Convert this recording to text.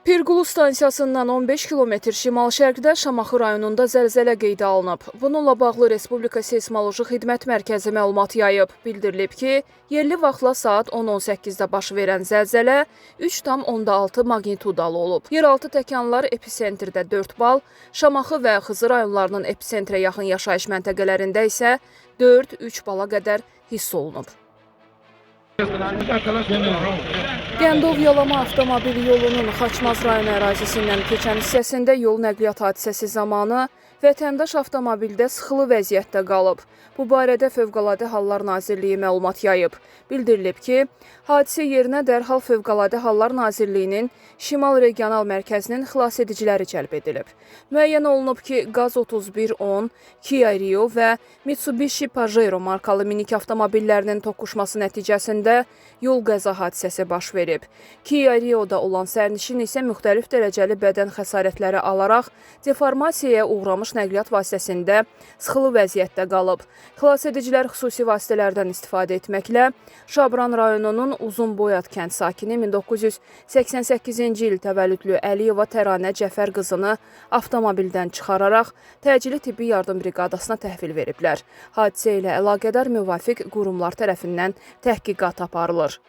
Pirqulu stansiyasından 15 kilometr şimal-şərqdə Şamaxı rayonunda zəlzələ qeydə alınıb. Bununla bağlı Respublika Seysmoloji Xidmət Mərkəzi məlumat yayıb. Bildirilib ki, yerli vaxtla saat 10:18-də baş verən zəlzələ 3,6 magnitudalı olub. Yeraltı təkanlar episentrdə 4 bal, Şamaxı və Xızı rayonlarının episentrə yaxın yaşayış məntəqələrində isə 4-3 bala qədər hiss olunub. Gəndov Yalama avtomobil yolunun Xaçmaz rayonu ərazisindən keçən hissəsində yol nəqliyyat hadisəsi zamanı vətəndaş avtomobildə sıxılı vəziyyətdə qalıb. Bu barədə Fövqəladə Hallar Nazirliyi məlumat yayıb. Bildirilib ki, hadisə yerinə dərhal Fövqəladə Hallar Nazirliyinin Şimal Regional Mərkəzinin xilasediciləri cəlb edilib. Müəyyən olunub ki, Qaz 3110, Kia Rio və Mitsubishi Pajero markalı minik avtomobillərinin toqquşması nəticəsində yol qəza hadisəsi baş verib. Kia Rio-da olan sərnişin isə müxtəlif dərəcəli bədən xəsarətləri alaraq deformasiyaya uğramış nəqliyyat vasitəsində sıxılı vəziyyətdə qalıb. Xilasedicilər xüsusi vasitələrdən istifadə etməklə Şabran rayonunun Uzunboyat kənd sakini 1988-ci il təvəllüdlü Əliyeva Təranə Cəfər qızını avtomobildən çıxararaq təcili tibbi yardım briqadasına təhvil veriblər. Hadisə ilə əlaqədar müvafiq qurumlar tərəfindən təhqiqat aparılır.